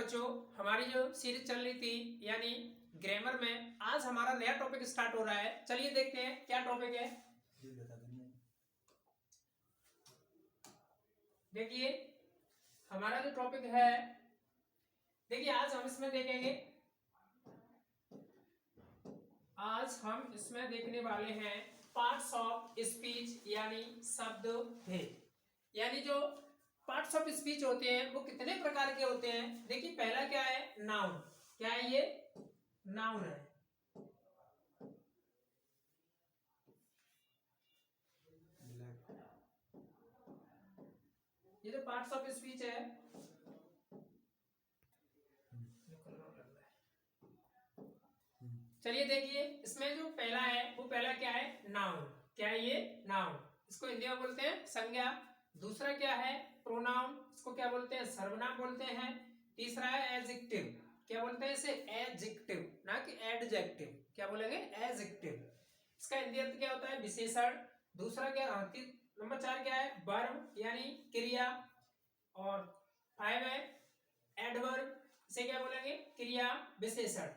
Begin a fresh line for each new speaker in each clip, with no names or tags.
बच्चों, हमारी जो सीरीज चल रही थी यानी ग्रामर में, आज हमारा नया टॉपिक स्टार्ट हो रहा है। चलिए देखते हैं क्या टॉपिक है। देखिए हमारा जो टॉपिक है, देखिए आज हम इसमें देखेंगे, आज हम इसमें देखने वाले हैं पार्ट्स ऑफ स्पीच यानी शब्द भेद। यानी जो पार्ट्स ऑफ स्पीच होते हैं वो कितने प्रकार के होते हैं। देखिए पहला क्या है, नाउन। क्या है ये? नाउन है। ये जो पार्ट्स ऑफ स्पीच है, चलिए देखिए इसमें जो पहला है वो पहला क्या है, नाउन। क्या है ये? नाउन। इसको हिंदी में बोलते हैं संज्ञा। दूसरा क्या है, प्रोनाउन। इसको क्या बोलते हैं? सर्वनाम बोलते हैं। तीसरा है एडजेक्टिव। क्या बोलते हैं इसे? एडजेक्टिव, ना कि एडजेक्टिव। क्या बोलेंगे? एडजेक्टिव। इसका हिंदी अर्थ क्या होता है? विशेषण। दूसरा क्या, नंबर 4 क्या है, वर्ब यानी क्रिया। और 5 है एडवर्ब, इसे क्या बोलेंगे? क्रिया विशेषण।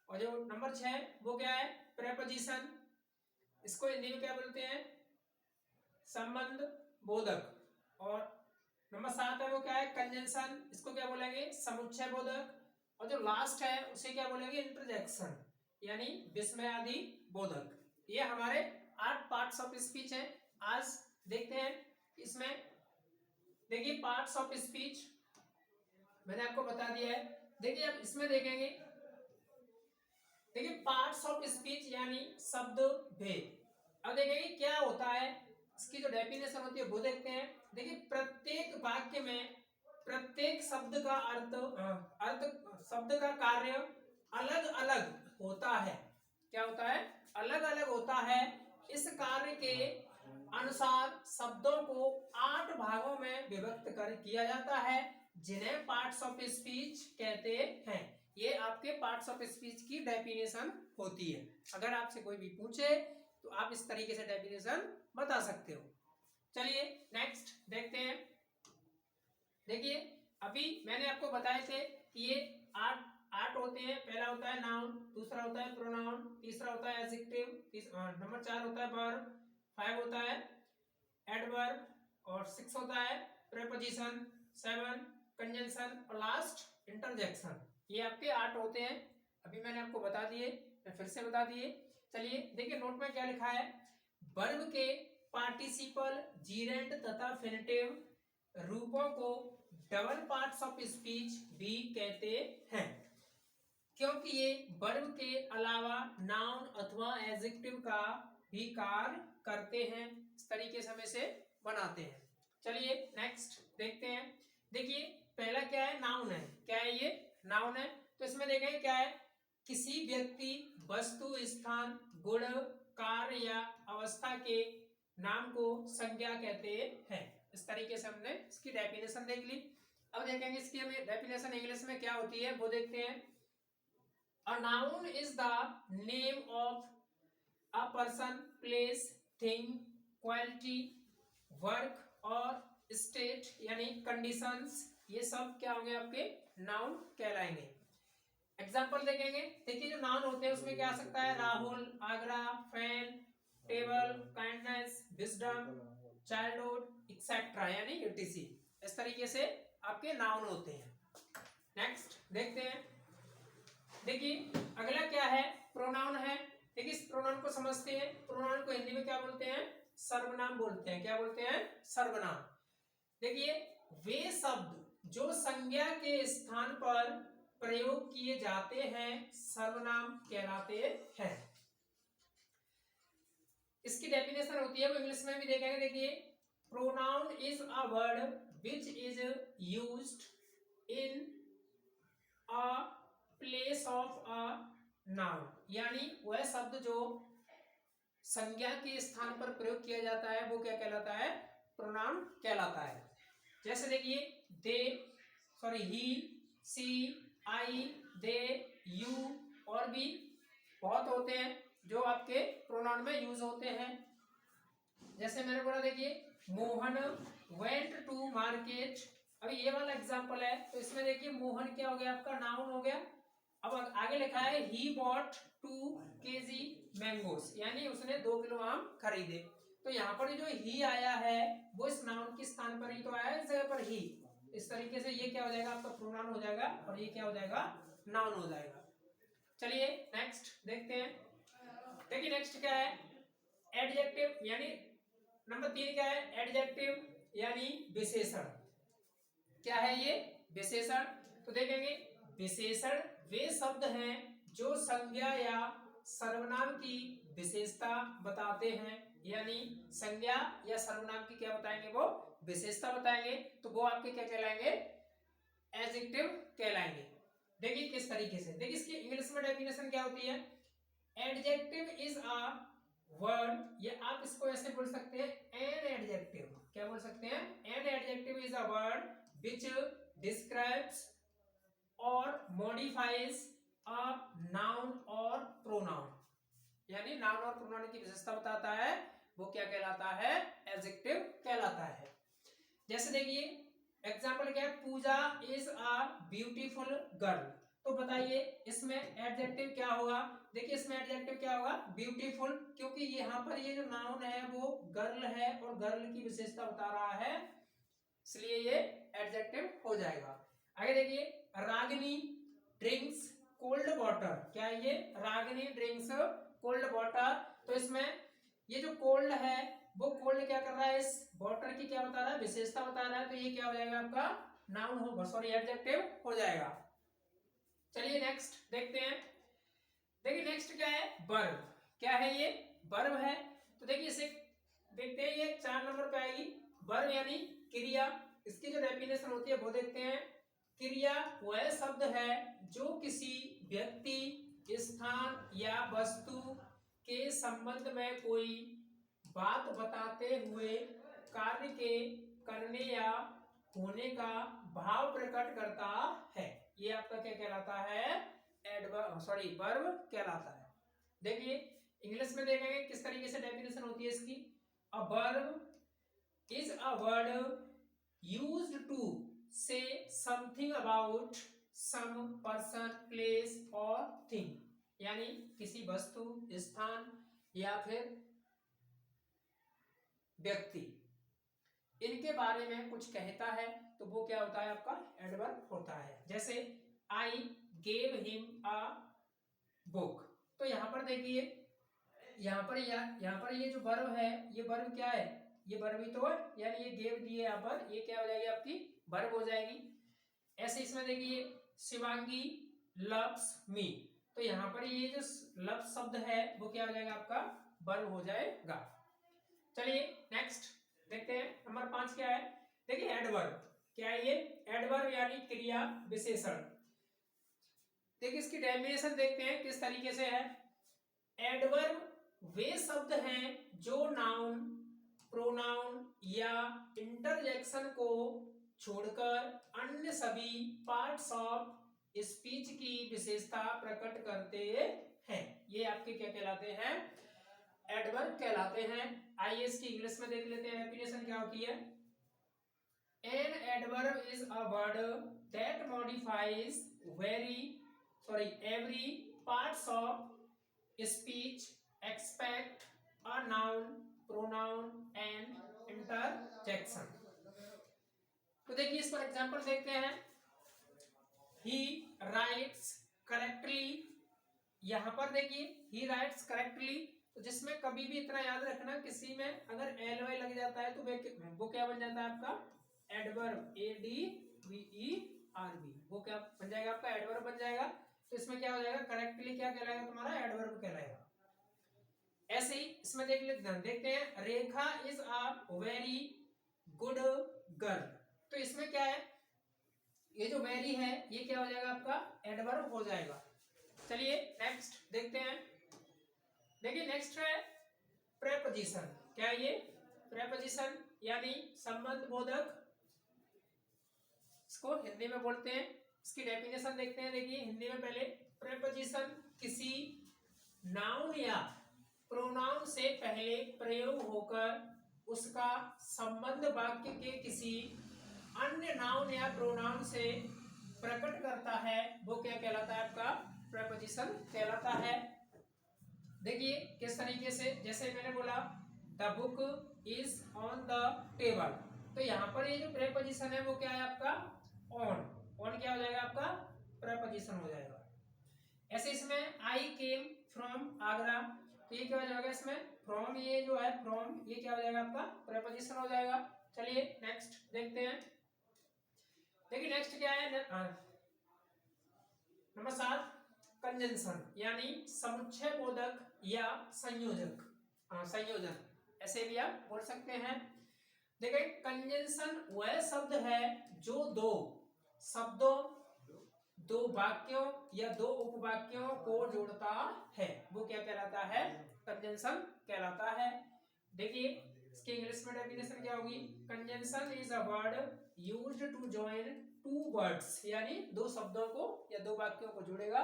और जो नंबर 6 वो क्या है, प्रेपोजिशन। इसको हिंदी में क्या बोलते हैं? संबंध बोधक। और नंबर 7 है वो क्या है, कंजंक्शन। इसको क्या बोलेंगे? समुच्चय बोधक। और जो लास्ट है उसे क्या बोलेंगे? इंटरजेक्शन यानी विस्मयादि बोधक। ये हमारे 8 पार्ट्स ऑफ स्पीच है। आज देखते हैं इसमें। देखिए पार्ट्स ऑफ स्पीच मैंने आपको बता दिया है। देखिए अब इसमें देखेंगे, देखिए पार्ट्स ऑफ स्पीच यानी शब्द भेद। अब देखेंगे क्या होता है, इसकी जो डेफिनेशन होती है वो देखते हैं। देखिए प्रत्येक वाक्य में प्रत्येक शब्द का शब्द का कार्य अलग अलग होता है। क्या होता है? अलग अलग होता है। इस कार्य के अनुसार शब्दों को 8 भागों में विभक्त कर किया जाता है, जिन्हें पार्ट्स ऑफ स्पीच कहते हैं। ये आपके पार्ट्स ऑफ स्पीच की डेफिनेशन होती है। अगर आपसे कोई भी पूछे तो आप इस तरीके से डेफिनेशन बता सकते हो। चलिए नेक्स्ट देखते हैं। देखिए अभी मैंने आपको बताए थे कि ये 8 होते हैं। पहला होता है नाउन, दूसरा होता है प्रोनाउन, तीसरा होता है एडजेक्टिव, नंबर 4 होता है वर्ब, 5 होता है एडवर्ब, और 6 होता है प्रेपोजिशन, 7 कंजंक्शन, और लास्ट इंटरजेक्शन। ये आपके 8 होते हैं। अभी मैंने आपको बता दिए, मैं फिर से बता दिए। चलिए देखिए नोट में क्या लिखा है। वर्ब के पार्टिसिपल, जीरेंट तथा फेनेटिव रूपों को डबल पार्ट्स ऑफ स्पीच भी कहते हैं, क्योंकि ये वर्ब के अलावा नाउन अथवा एडजेक्टिव का भी कार्य करते हैं। इस तरीके से हम इसे बनाते हैं। चलिए नेक्स्ट देखते हैं। देखिए पहला क्या है, नाउन है। क्या है ये? नाउन है। तो इसमें देखेंगे क्या है, किसी व्यक्ति, वस्तु, स्थान, गुण, कार्य या अवस्था के नाम को संज्ञा कहते हैं। इस तरीके से हमने इसकी डेफिनेशन देख ली। अब देखेंगे इसकी हमें डेफिनेशन इंग्लिश में क्या होती है वो देखते हैं। A noun is the name of a person, place, thing, quality, work और स्टेट यानी कंडीशंस। ये सब क्या होंगे? आपके नाउन कहलाएंगे। एग्जाम्पल देखेंगे। देखिए जो नाउन होते हैं उसमें क्या आ सकता है, Rahul, Agra, fan, table, kindness, wisdom, childhood etcetera यानी यूटीसी। इस तरीके से आपके नाउन होते हैं। नेक्स्ट देखते हैं। देखिए अगला क्या है, प्रोनाउन है। देखिए इस प्रोनाउन को समझते हैं। प्रोनाउन को हिंदी में क्या बोलते हैं? सर्वनाम बोलते हैं। क्या बोलते हैं? सर्वनाम। देखिए वे शब्द जो संज्ञा के स्थान पर प्रयोग किए जाते हैं सर्वनाम कहलाते हैं। इसकी डेफिनेशन होती है वो इंग्लिश में भी देखेंगे। देखिए pronoun is a word which is used in a place of a noun, यानी वह शब्द जो संज्ञा के स्थान पर प्रयोग किया जाता है वो क्या कहलाता है? प्रोनाउन कहलाता है। जैसे देखिए दे, sorry he, C, I, they, you, और भी बहुत होते हैं जो आपके प्रोनाउन में यूज होते हैं। जैसे मैंने बोला, देखिए मोहन वेंट टू मार्केट अभी ये वाला एग्जांपल है, तो इसमें देखिए मोहन क्या हो गया आपका, नाउन हो गया। अब आगे लिखा है ही बॉट 2 kg मैंगोस, यानी उसने 2 किलो आम खरीदे। तो यहाँ पर जो ही आया है वो इस नाउन के स्थान पर ही तो आया है, इस जगह पर ही। इस तरीके से ये क्या हो जाएगा आपका, प्रोनाउन हो जाएगा, और ये क्या हो जाएगा, नाउन हो जाएगा। चलिए नेक्स्ट देखते हैं। देखिए नेक्स्ट क्या है, एडजेक्टिव, यानी नंबर 3 क्या है, एडजेक्टिव यानी विशेषण। क्या है ये, विशेषण। तो देखेंगे विशेषण वे शब्द हैं जो संज्ञा या सर्वनाम की विशेषता बताते हैं, यानी संज्ञा या सर्वनाम की क्या बताएंगे, वो विशेषता बताएंगे। तो वो आपके क्या कहलाएंगे, एडजेक्टिव कहलाएंगे। देखिए किस तरीके से, देखिए इसकी इंग्लिश में डेफिनेशन क्या होती है, एडजेक्टिव इज अ वर्ड, या आप इसको ऐसे बोल सकते हैं, एन एडजेक्टिव। क्या बोल सकते हैं, an adjective is a word which describes or modifies a noun or pronoun, यानी नाउन और प्रोनाउन की विशेषता बताता है, वो क्या कहलाता है, एडजेक्टिव कहलाता है। जैसे देखिए एग्जांपल क्या है, पूजा इज अ ब्यूटीफुल गर्ल। तो बताइए इसमें एडजेक्टिव क्या होगा, देखिए इसमें एडजेक्टिव क्या होगा, ब्यूटीफुल, क्योंकि यहाँ पर ये जो नाउन है वो गर्ल है और गर्ल की विशेषता बता रहा है, इसलिए ये एडजेक्टिव हो जाएगा। आगे देखिए रागिनी ड्रिंक्स कोल्ड वाटर, क्या है ये, रागिनी ड्रिंक्स कोल्ड वाटर। तो इसमें ये जो कोल्ड है वो कोल्ड क्या कर रहा है, इस वाटर की क्या बता रहा है, विशेषता बता रहा है। तो ये क्या हो जाएगा आपका, नाउन होगा, सॉरी एडजेक्टिव हो जाएगा। चलिए नेक्स्ट देखते हैं। देखिए नेक्स्ट क्या है, वर्ब। क्या है ये, वर्ब है। तो देखिए इसे देखते हैं, ये 4 नंबर पे आएगी। वर्ब यानी क्रिया, इसकी जो डेफिनेशन होती है वो देखते हैं। क्रिया वह शब्द है जो किसी व्यक्ति, स्थान या वस्तु के संबंध में कोई बात बताते हुए कार्य के करने या होने का भाव प्रकट करता है। ये आपका क्या कहलाता है, एडवर्ब, सॉरी वर्ब कहलाता है। देखिए इंग्लिश में देखेंगे किस तरीके से डेफिनेशन होती है इसकी, a verb is a word used to say something about some person, place or thing, यानी किसी वस्तु, स्थान या फिर व्यक्ति, इनके बारे में कुछ कहता है, तो वो क्या होता है आपका, एडवर्ब होता है। जैसे I gave him a book. तो यहाँ पर देखिए, यहाँ पर ये जो वर्ब है, ये वर्ब क्या है, ये वर्ब ही तो है, यानी ये गेव दिए यहाँ पर, ये क्या हो जाएगी आपकी, वर्ब हो जाएगी। ऐसे इसमें देखिए शिवांगी लव्स मी। तो यहाँ पर ये जो लव शब्द है वो क्या हो जाएगा आपका, वर्ब हो जाएगा। चलिए नेक्स्ट देखते हैं, नंबर 5 क्या है। देखिए एडवर्ब, क्या है ये, एडवर्ब यानी क्रिया विशेषण। देखिए इसकी डेफिनेशन देखते हैं किस तरीके से है। एडवर्ब वे शब्द हैं जो नाउन, प्रोनाउन या इंटरजेक्शन को छोड़कर अन्य सभी पार्ट्स ऑफ स्पीच की विशेषता प्रकट करते हैं। ये आपके क्या कहलाते हैं, एडवर्ब कहलाते हैं। आइए इसकी इंग्लिश में देख लेते हैं डेफिनेशन क्या होती है। An adverb is a word that modifies every parts of speech expect a noun, pronoun and interjection. तो देखिए इस पर एग्जांपल देखते हैं। ही राइट्स करेक्टली, यहां पर देखिए ही राइट्स करेक्टली, तो जिसमें कभी भी इतना याद रखना, किसी में अगर एल वाई लग जाता है तो वो क्या बन जाता है आपका, एडवर्ब, ADVERB, वो क्या बन जाएगा आपका, एडवर्ब बन जाएगा। तो इसमें क्या हो जाएगा, करेक्टली क्या कहलाएगा तुम्हारा, एडवर्ब कहलाएगा। ऐसे ही इसमें देखते हैं, Rekha is a very good girl. तो इसमें क्या है, ये जो वेरी है ये क्या हो जाएगा आपका, एडवर्ब हो जाएगा। चलिए नेक्स्ट देखते हैं। देखिए नेक्स्ट है प्रेपोजिशन। क्या है ये, प्रेपोजिशन यानी संबंध बोधक, इसको हिंदी में बोलते हैं। इसकी डेफिनेशन देखते हैं। देखिए हिंदी में पहले, प्रेपोजिशन किसी नाउन या प्रोनाउन से पहले प्रयोग होकर उसका संबंध वाक्य के किसी अन्य नाउन या प्रोनाउन से प्रकट करता है वो क्या कहलाता है? आपका प्रेपोजिशन कहलाता है। देखिए किस तरीके से, जैसे मैंने बोला the book is on the table, तो यहाँ पर ये जो प्रेपोजिशन है वो क्या है आपका? ऑन। ऑन क्या हो जाएगा आपका? प्रेपोजिशन हो जाएगा। ऐसे इसमें आई केम फ्रॉम आगरा, तो ये क्या हो जाएगा इसमें? फ्रॉम, ये जो है फ्रॉम, ये क्या हो जाएगा आपका? प्रेपोजिशन हो जाएगा। चलिए नेक्स्ट देखते हैं। देखिए नेक्स्ट क्या है? नंबर 7, कंजंक्शन यानी समुच्चय बोधक या संयोजक, संयोजन ऐसे भी आप बोल सकते हैं। देखिए कंजंक्शन वह शब्द है जो दो शब्दों, दो वाक्यों या दो उपवाक्यों को जोड़ता है, वो क्या कहलाता है? कंजंक्शन कहलाता है। देखिए इसकी इंग्लिश में डेफिनेशन क्या होगी? Conjunction is a word used to join two words, यानी दो शब्दों को या दो वाक्यों को जोड़ेगा,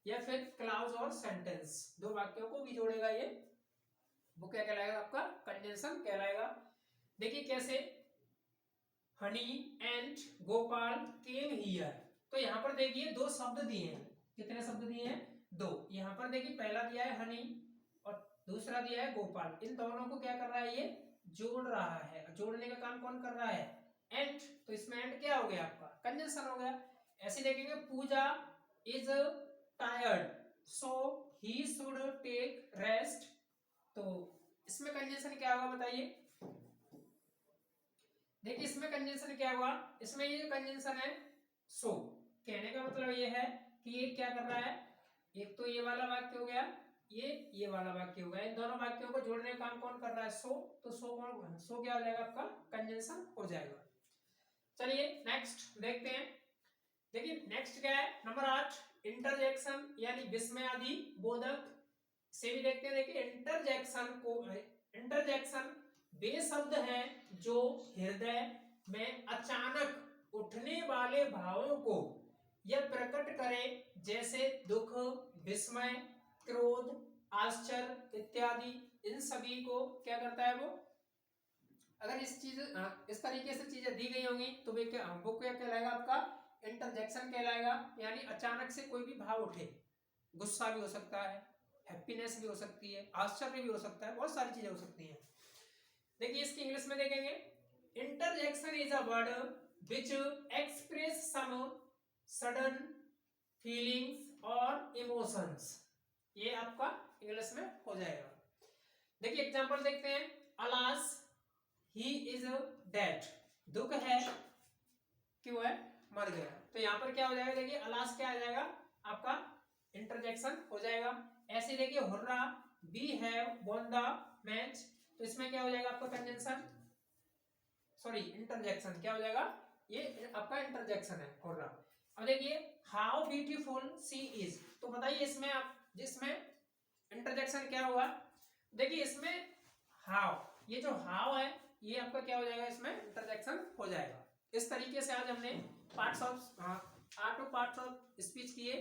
या फिर क्लाउज और सेंटेंस, दो वाक्यों को भी जोड़ेगा, ये वो क्या कहलाएगा? आपका कंजंक्शन कहलाएगा। देखिए कैसे, honey and Gopal came here, तो यहाँ पर देखिए दो शब्द दिए हैं। कितने शब्द दिए हैं? दो। यहाँ पर देखिए पहला दिया है हनी और दूसरा दिया है गोपाल, इन दोनों को क्या कर रहा है? ये जोड़ रहा है। जोड़ने का काम कौन कर रहा है? एंड, तो इसमें एंड क्या हो गया आपका? कंजंक्शन हो गया। ऐसे देखेंगे Pooja is tired so he should take rest, तो इसमें कंजंक्शन क्या होगा बताइए? देखिए इसमें कंजंक्शन क्या हुआ? इसमें ये कंजंक्शन है सो, कहने का मतलब ये है कि ये क्या कर रहा है? एक तो ये वाला वाक्य हो गया, ये वाला वाक्य हो गया, इन दोनों वाक्यों को जोड़ने का काम कौन कर रहा है? सो, तो सो क्या हो जाएगा आपका? कंजंक्शन हो जाएगा। चलिए नेक्स्ट देखते हैं। देखिए नेक्स्ट क्या है? नंबर 8, इंटरजेक्शन यानी विस्मयादि बोधक से भी देखते हैं। देखिए इंटरजेक्शन वे शब्द हैं जो हृदय में अचानक उठने वाले भावों को यह प्रकट करे, जैसे दुख, विस्मय, क्रोध, आश्चर्य इत्यादि। इन सभी को क्या करता है वो? अगर इस तरीके से चीजें दी गई होंगी तो वो क्या कहलाएगा? आपका इंटरजेक्शन कहलाएगा। यानी अचानक से कोई भी भाव उठे, गुस्सा भी हो सकता है, हैप्पीनेस भी हो सकती है, आश्चर्य भी हो सकता है, बहुत सारी चीजें हो सकती हैं। देखिए इसकी इंग्लिश में देखेंगे, interjection is a word which express some sudden feelings और इमोशंस, ये आपका इंग्लिश में हो जाएगा। देखिए एग्जांपल देखते हैं। अलास ही इज डेड, दुख है कि वो है मर गया, तो यहाँ पर क्या हो जाएगा? देखिए अलास क्या आ जाएगा? आपका इंटरजेक्शन हो जाएगा। ऐसे देखिए hurrah we have won the match, तो इसमें क्या हो जाएगा? आपका कंजंक्शन, सॉरी इंटरजेक्शन क्या हो जाएगा? ये आपका इंटरजेक्शन है हुर्रा। अब देखिए हाउ ब्यूटीफुल सी इज, तो बताइए इसमें आप जिसमें इंटरजेक्शन क्या हुआ? देखिए इसमें हाउ, ये जो हाउ है ये आपका क्या हो जाएगा? इसमें इंटरजेक्शन हो जाएगा। इस तरीके से आज हमने पार्ट्स ऑफ स्पीच किए।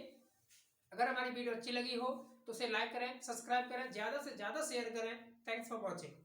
अगर हमारी वीडियो अच्छी लगी हो तो उसे लाइक करें, सब्सक्राइब करें, ज्यादा से ज्यादा शेयर करें। Thanks for watching.